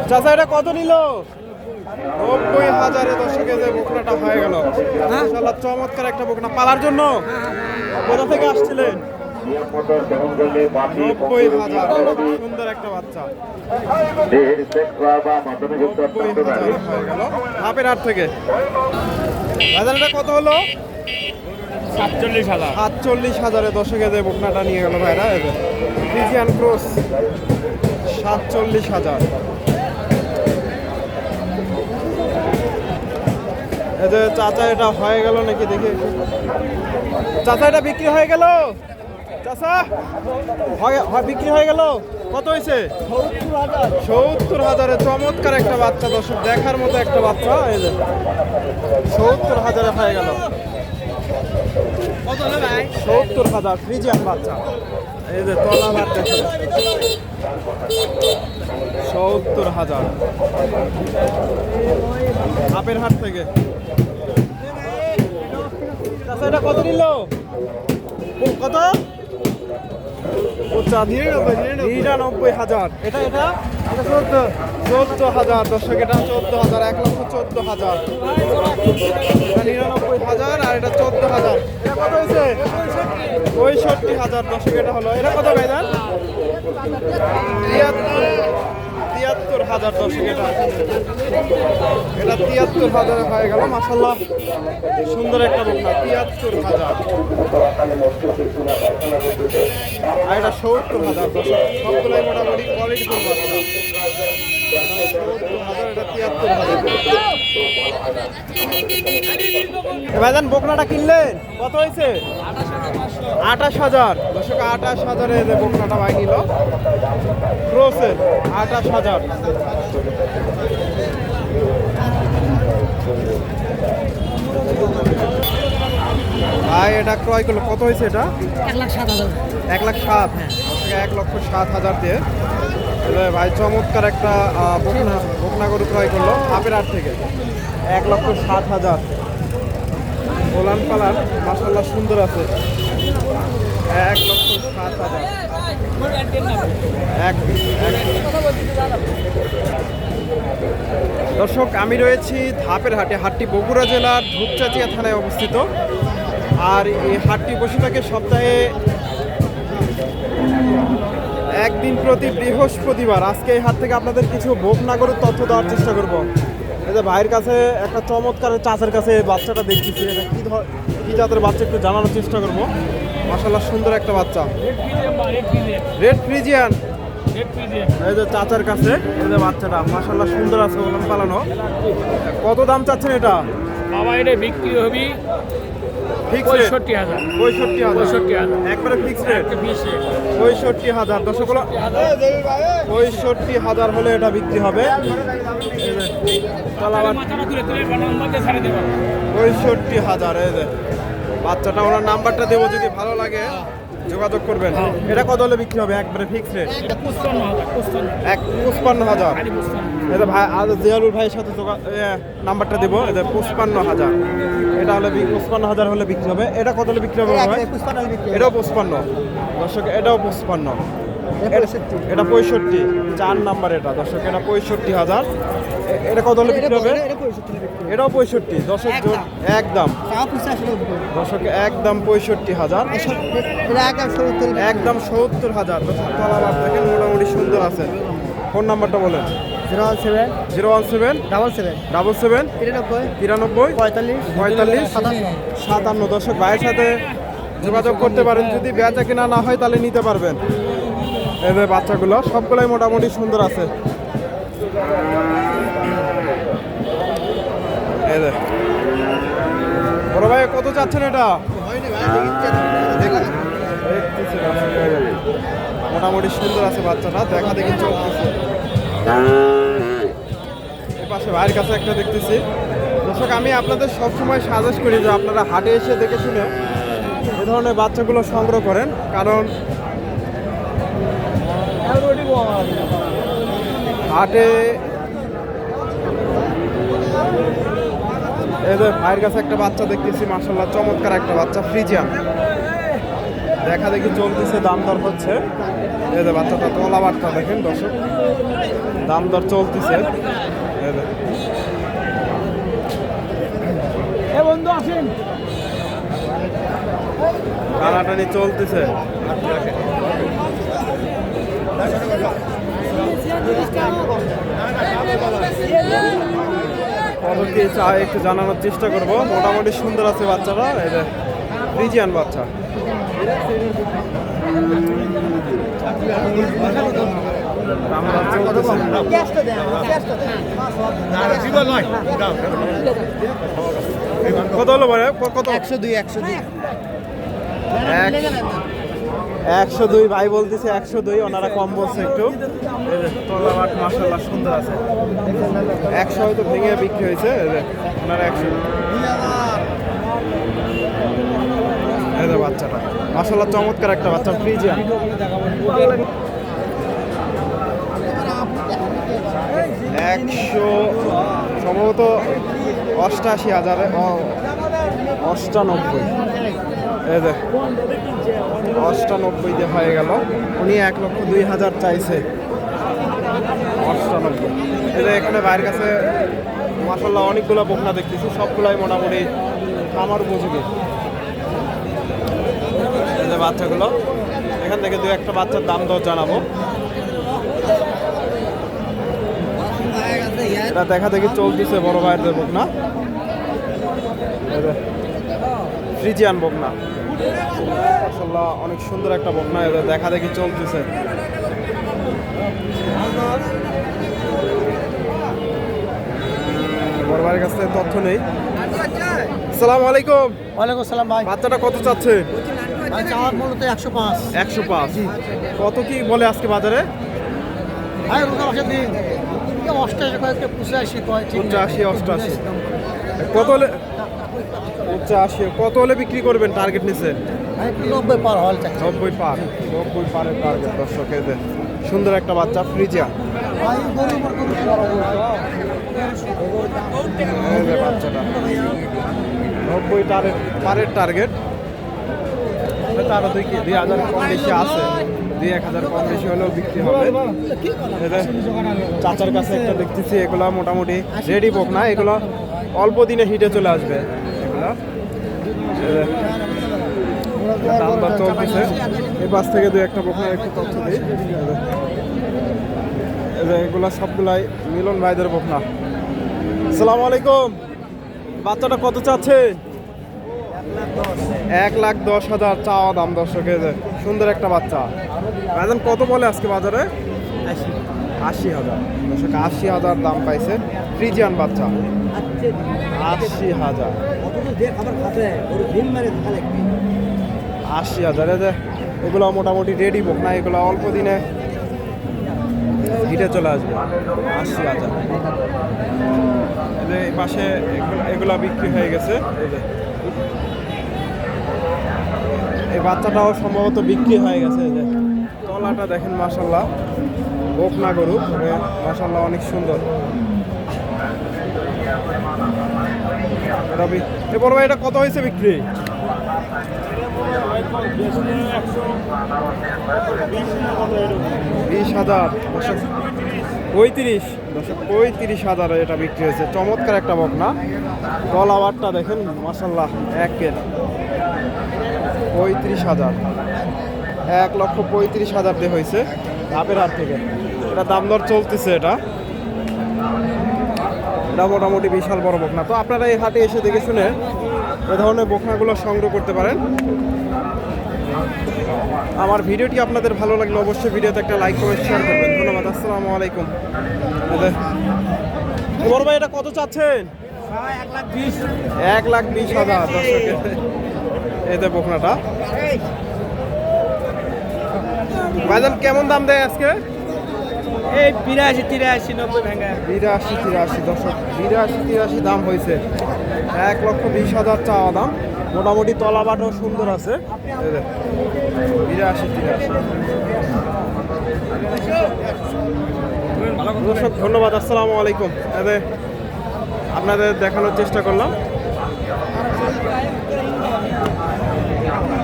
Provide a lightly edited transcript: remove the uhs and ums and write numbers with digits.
চাচা এটা কত নিল? 90,000-এ দর্শকে যে বকনাটা হয়ে গেল। মাশাআল্লাহ চমৎকার একটা বকনা পালার জন্য। কোথা থেকে আসছিলেন? 90,000 সুন্দর একটা বাচ্চা। 90,000 হয়ে গেল হাপের হাট থেকে। বাজারটা কত হলো? 47,000। 47,000-এ দর্শকে যে বকনাটা নিয়ে গেল ভাইরা। Friesian cross 47,000। এই যে চাচা এটা হয়ে গেল নাকি দেখি। চাচা এটা বিক্রি হয়ে গেল? চাচা বিক্রি হয়ে গেল? কত হয়েছে? 70,000-এ চমৎকার একটা বাচ্চা দর্শক, দেখার মতো একটা বাচ্চা। এই যে 70,000-এ হয়ে গেল। 70,000 ফ্রিজিয়ান বাচ্চা। এই যে তলা ভাত দেখে 70,000 হাপের হাট থেকে। এটা কত নিল? কত? 99,000। এটা 14,000 দর্শক, এটা 14,000, 1,14,000। 99,000 আর এটা 14,000। এটা কত হয়েছে? 65,000 দর্শক এটা হলো। এটা কত ভাইজান? 73,000 দর্শক এটা 73,000 হয়ে গেল। মাশাআল্লাহ সুন্দর একটা বকনা। 73,000 আর এটা 70,000 দর্শক, সবগুলাই মোটামুটি কোয়ালিটি ফুল বাচ্চা। 70,000, এটা 73,000। ভাইজান বকনাটা কিনলেন কত হয়েছে? 28,000 দর্শক, 28,000-এ যে বকনাটা ভাই নিল ক্রসের। 28,000। ভাই এটা ক্রয় করলো কত হয়েছে? এটা 1,07,000। 1,07,000। 1,07,000 দিয়ে ভাই চমৎকার একটা বকনা গরু ক্রয় করলো হাপের হাট থেকে। 1,07,000 গোলান পালার মাশাআল্লাহ সুন্দর আছে। 1,07,000। দর্শক আমি রয়েছি ধাপের হাটে। হাটটি বগুড়া জেলার ধূপচাচিয়া থানায় অবস্থিত। আর এই হাটটি বসে থাকে সপ্তাহে একদিন প্রতি বৃহস্পতিবার। আজকে এই হাট থেকে আপনাদের কিছু বকনা গরুর তথ্য দেওয়ার চেষ্টা করব। এই যে ভাইয়ের কাছে একটা চমৎকার চাচার কাছে বাচ্চাটা দেখতেছি, এটা কি জাতের বাচ্চা একটু জানানোর চেষ্টা করব। মাশাআল্লাহ সুন্দর একটা বাচ্চা, রেড ফ্রিজিয়ান। এই যে চাচার কাছে এই যে বাচ্চাটা মাশাআল্লাহ সুন্দর আছে, ওলান পালানো। কত দাম চাচ্ছেন এটা? বাবা এটা বিক্রি হবে ফিক্স রেট 65,000। 65,000 একবারে ফিক্স রেট। 65,000 দর্শক, 65,000 হলে এটা বিক্রি হবে। 65,000 এই যে বাচ্চাটা। ওনার নাম্বারটা দেবো, যদি ভালো লাগে যোগাযোগ করবেন। এটা কত হলে বিক্রি হবে? একবারে ফিক্স রেট 55,000। এটা ভাই জিয়ালুর ভাইয়ের সাথে নাম্বারটা দেবো। এটা 55,000। এটা হলে 55,000 হলে বিক্রি হবে। এটা কত হলে বিক্রি হবে ভাই? এটাও 55 দর্শক, এটাও 55। এটা 65 4 নাম্বার এটা দর্শক, এটা 65,000। এটা কত হলে বিক্রি হবে? এটাও 65 দর্শক, একদম দর্শক একদম 65,000। একদম 70,000 দর্শক। তলাবার দেখেন মোটামুটি সুন্দর আছে। ফোন নাম্বারটা বলেন। 017 017 77 77 93 93 45 45 57 দর্শক, ভাইয়ের সাথে যোগাযোগ করতে পারেন। যদি বেচা কেনা না হয় তাহলে নিতে পারবেন। এই যে বাচ্চাগুলো সবগুলোই মোটামুটি সুন্দর আছে। এই যে বড় ভাই কত চাচ্ছেন এটা? মোটামুটি সুন্দর আছে বাচ্চাটা, দেখা দেখি চলতেছে। এর পাশে ভাইয়ের কাছে একটা দেখতেছি দর্শক। আমি আপনাদের সবসময় সাজেস্ট করি যে আপনারা হাটে এসে দেখে শুনে এ ধরনের বাচ্চাগুলো সংগ্রহ করেন, কারণ হাটে এদের ভাইয়ের কাছে একটা বাচ্চা দেখতেছি মাশাআল্লাহ চমৎকার একটা বাচ্চা ফ্রিজিয়ান। দেখা দেখি চলতেছে, দাম দর হচ্ছে। এই যে বাচ্চাটা তলা বাচ্চা দেখেন দর্শক, দাম দর চলতেছে। এই যে। বন্ধু আসেন। টানাটানি চলতেছে। কত কি চাই একটু জানানোর চেষ্টা করব। মোটামুটি সুন্দর আছে বাচ্চারা। এই যে ফ্রিজিয়ান বাচ্চা। দাম দর চলতেছে। কত হলো ভাই? কত? 102 102 102 ভাই বলতেছে 102, ওনারা কম বলছে একটু। এই যে তলাবাট মাশাআল্লাহ সুন্দর আছে। 100 হয়তো ভেঙে বিক্রি হয়েছে। এই যে ওনারা 100। এই যে বাচ্চাটা মাশাআল্লাহ চমৎকার একটা বাচ্চা ফ্রিজিয়ান। 100 সম্ভবত 88,000 98। এই যে 98 দিয়ে হয়ে গেল। উনি 1,02,000 চাইছে। 98। এই যে এখানে ভাইয়ের কাছে মাশাআল্লাহ অনেকগুলো বকনা দেখতেছি, সবগুলাই মোটামুটি খামার উপযোগী। এই যে বাচ্চাগুলো, এখান থেকে 2-1টা বাচ্চার দাম দর জানাবো। এটা দেখা দেখি চলতেছে বড় ভাইয়ের বকনা। ফ্রিজিয়ান বকনা মাশাআল্লাহ অনেক সুন্দর একটা বকনা। এটা দেখা দেখি চলতেছে। বড় ভাইয়ের কাছ থেকে তথ্য নেই। আসসালামু আলাইকুম। ওয়ালাইকুম আসসালাম ভাই। বাচ্চাটা কত চাচ্ছে? ভাই চাওয়ার মূলত 105। 105। কত কি বলে আজকে বাজারে? ভাই রোজা বসে দিন 88 কয়েকটা 85 কয় ঠিক 85 88। কত হলে 85? কত হলে বিক্রি করবেন টার্গেট নিছেন? ভাই 90 পার হল চাই। 90 পার। 90 পারের টার্গেট দর্শক। এই যে সুন্দর একটা বাচ্চা ফ্রিজিয়ান। ভাই গরু এই যে বাচ্চাটা 90 পারের টার্গেট। তারও 2,000 কম বেশি আছে। 2-1,000 কম বেশি হলেও বিক্রি হবে। এই যে চাচার কাছে একটা দেখতেছি, এগুলা মোটামুটি রেডি বক না, এগুলো অল্প দিনে হিটে চলে আসবে। এগুলা দাম দর চলতেছে। এই পাশ থেকে 2-1টা বকনা একটু তথ্য দিই। এই যে এগুলা সবগুলাই মিলন ভাইদের বকনা। আসসালামু আলাইকুম। বাচ্চাটা কত চাচ্ছে? 1,10,000 চাওয়া দাম দর্শক। এই যে সুন্দর একটা বাচ্চা। ভাইজান কত বলে আজকে বাজারে? 80,000 দর্শক। 80,000 দাম পাইছে ফ্রিজিয়ান বাচ্চা। 80,000। 80,000। এই যে এগুলো মোটামুটি রেডি বক না, এগুলো অল্প দিনে হিটে চলে আসবে। 80,000। এই যে এই পাশে এগুলা বিক্রি হয়ে গেছে। এই যে এই বাচ্চাটাও সম্ভবত বিক্রি হয়ে গেছে। এই যে তলাটা দেখেন মাশাআল্লাহ বকনা গরু, মাশাআল্লাহ অনেক সুন্দর। রবি এ বড় ভাই এটা কত হয়েছে বিক্রি? 20,000 দর্শক। 35 দর্শক, 35,000 এটা বিক্রি হয়েছে। চমৎকার একটা বকনা। গলাবারটা দেখেন মাশাআল্লাহ একের। 35,000। 1,35,000 দিয়ে হয়েছে ধাপের হাট থেকে। এটা দাম দর চলতেছে। এটা মোটামুটি বিশাল বড় বকনা। তো আপনারা এই হাটে এসে দেখে শুনে এ ধরনের বকনাগুলো সংগ্রহ করতে পারেন। আমার ভিডিওটি আপনাদের ভালো লাগলে অবশ্যই ভিডিওতে একটা লাইক কমেন্ট শেয়ার করবেন। ধন্যবাদ। আসসালামু আলাইকুম। বড় ভাই এটা কত চাচ্ছেন? 1,20,000 দর্শকের এতে বকনাটা। ভাইজান কেমন দাম দেয় আজকে? এই 82 83 90 ভাঙা 82-83 দর্শক। 82-83 দাম হয়েছে। 1,20,000 চাওয়া দাম। মোটামুটি তলাবাটও সুন্দর আছে। 82-83 দর্শক। ধন্যবাদ। আসসালামু আলাইকুম। আপনাদের দেখানোর চেষ্টা করলাম।